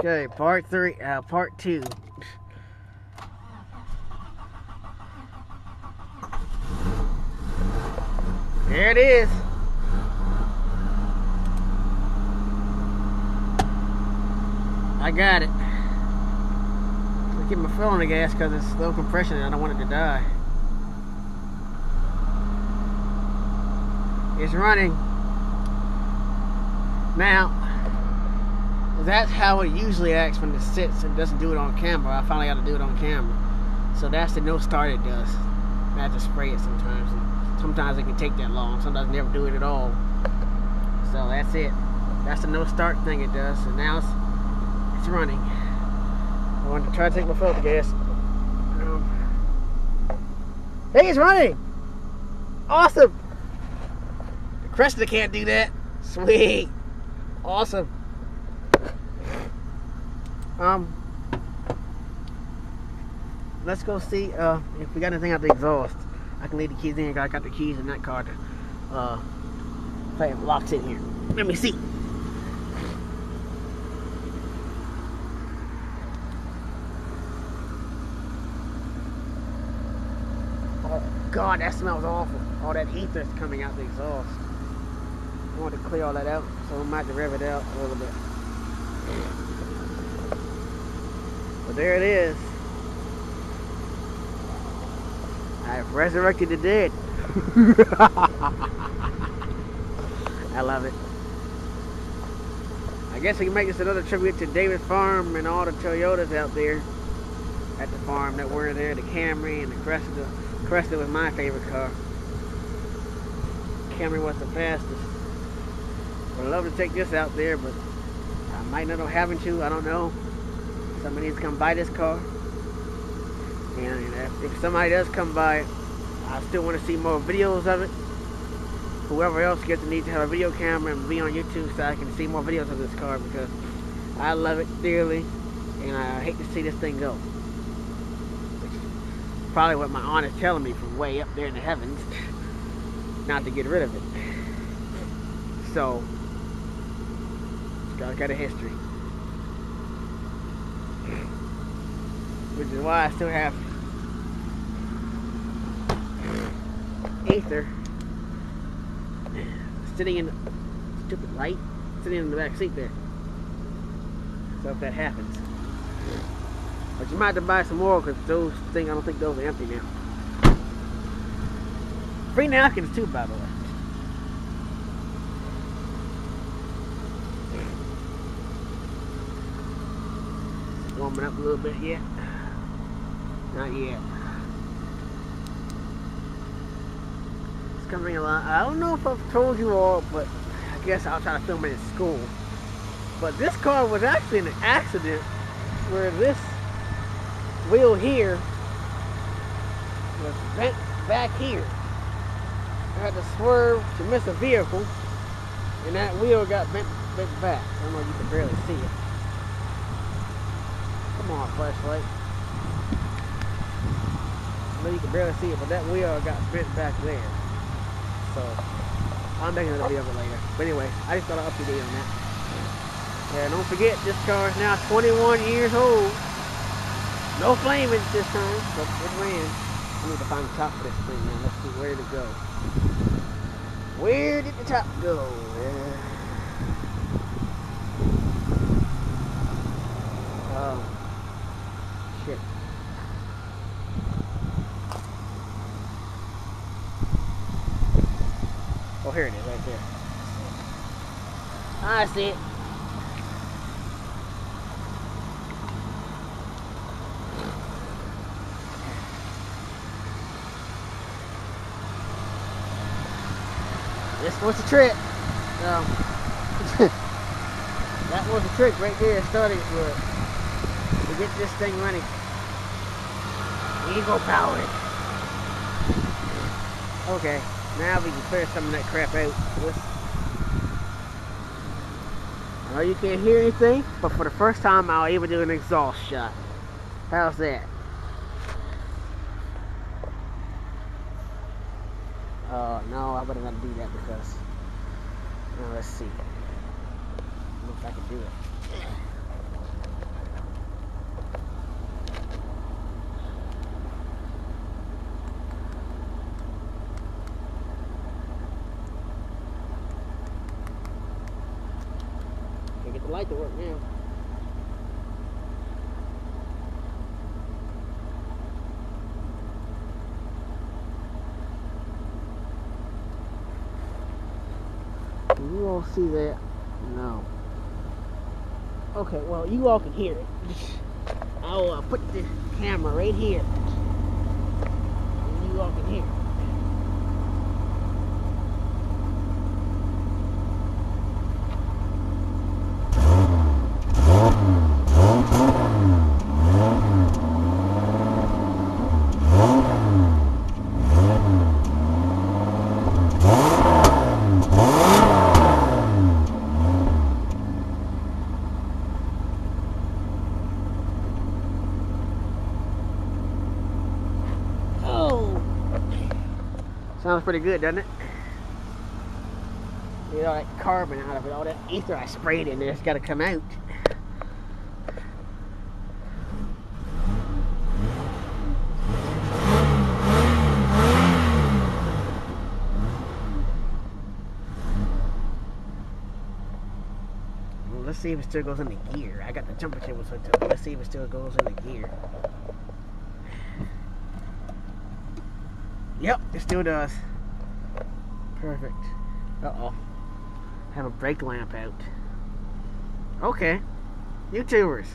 Okay, part 2. There it is. I got it. I keep my foot on the gas because it's low compression and I don't want it to die. It's running. Now, that's how it usually acts when it sits and doesn't do it on camera. I finally got to do it on camera. So that's the no start it does. I have to spray it sometimes. And sometimes it can take that long. Sometimes never do it at all. So that's it. That's the no start thing it does. And now it's running. I wanted to try to take my foot off the gas. Hey, it's running! Awesome! The Cresta can't do that. Sweet. Awesome. Let's go see if we got anything out the exhaust. I can leave the keys in here. I got the keys in that car to play locks in here. Let me see. Oh God, that smells awful. All that heat that's coming out the exhaust. I want to clear all that out, so I might have to rev it out a little bit. But there it is. I've resurrected the dead. I love it. I guess we can make this another tribute to David Farm and all the Toyotas out there at the farm that were there. The Camry and the Cresta. Cresta was my favorite car. Camry was the fastest. I'd love to take this out there, but I might not know having to. I don't know. Somebody needs to come buy this car. And if somebody does come by it, I still want to see more videos of it. Whoever else gets the need to have a video camera and be on YouTube so I can see more videos of this car, because I love it dearly and I hate to see this thing go. Which is probably what my aunt is telling me from way up there in the heavens, not to get rid of it. So, it's got a history. Which is why I still have Aether sitting in the stupid light, sitting in the back seat there. So if that happens, but you might have to buy some more because those things, I don't think those are empty now. Free napkins too, by the way. Warming up a little bit yet. Not yet. It's coming along. I don't know if I've told you all, but I guess I'll try to film it in school. But this car was actually in an accident where this wheel here was bent back here. I had to swerve to miss a vehicle, and that wheel got bent back. I don't know if you can barely see it. Come on, flashlight. I know you can barely see it, but that wheel got bent back there. So, I'm making another video of it later. But anyway, I just thought I'd update you on that. Yeah, don't forget, this car is now 21 years old. No flamage this time, but it ran. I need to find the top of this thing now. Let's see, where did it go? Where did the top go? Shit. Oh, here it is, right there. I see it. This was the trick. That was the trick right there, starting to get this thing running. Ego powered. Okay, now we can clear some of that crap out. I know you can't hear anything, but for the first time I'll even do an exhaust shot. How's that? No, I better not do that because, let's see. I don't know if I can do it. light to work now. Can you all see that? No. Okay, well, you all can hear it. I'll put the camera right here. And you all can hear it. Sounds pretty good, doesn't it? Get all that carbon out of it, all that ether I sprayed in there, it's got to come out. Well, let's see if it still goes into gear. I got the temperature was hooked up. Let's see if it still goes into gear. Yep, it still does. Perfect. Uh-oh. Have a brake lamp out. Okay. YouTubers.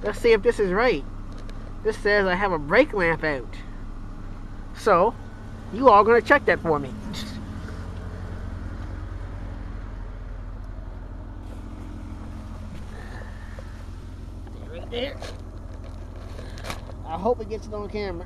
Let's see if this is right. This says I have a brake lamp out. So, you all gonna check that for me. Right there. I hope it gets it on camera.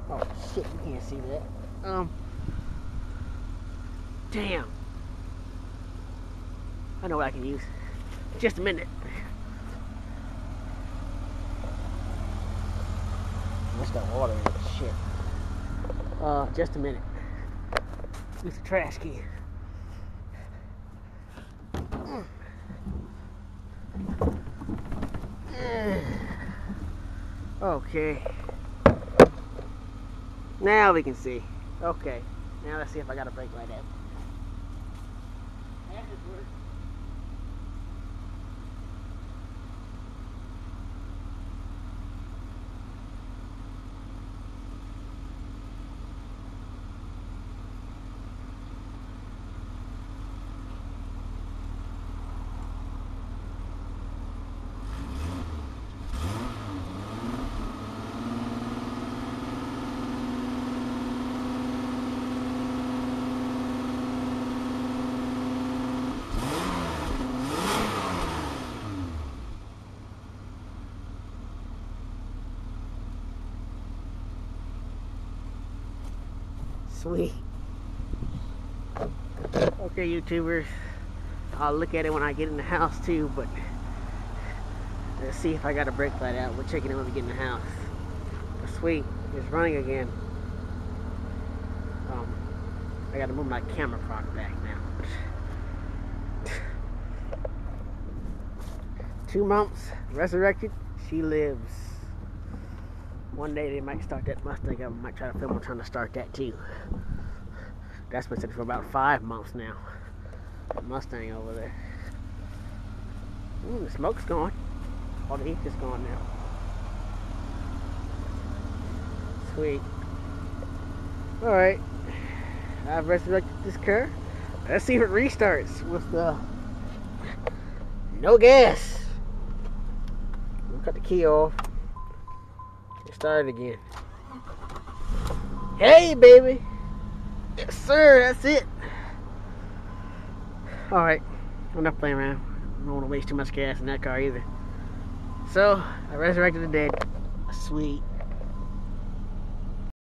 Oh shit, you can't see that. Damn. I know what I can use. Just a minute. What's that water in this shit? Just a minute. Use the trash can. Okay. Now we can see. Okay. Now let's see if I got a brake light out. That just worked. Sweet. Okay, YouTubers, I'll look at it when I get in the house too, but let's see if I got a brake light out. We'll check it when we get in the house. But sweet, it's running again. I gotta move my camera prop back now. 2 months, resurrected, she lives. One day they might start that Mustang up. I might try to film them trying to start that too. That's been sitting for about 5 months now. That Mustang over there. Ooh, the smoke's gone. All the heat is gone now. Sweet. Alright. I've resurrected this car. Let's see if it restarts with the no gas. We'll cut the key off. Start it again. Hey, baby. Yes, sir. That's it. Alright. I'm not playing around. I don't want to waste too much gas in that car either. So, I resurrected the dead. Sweet.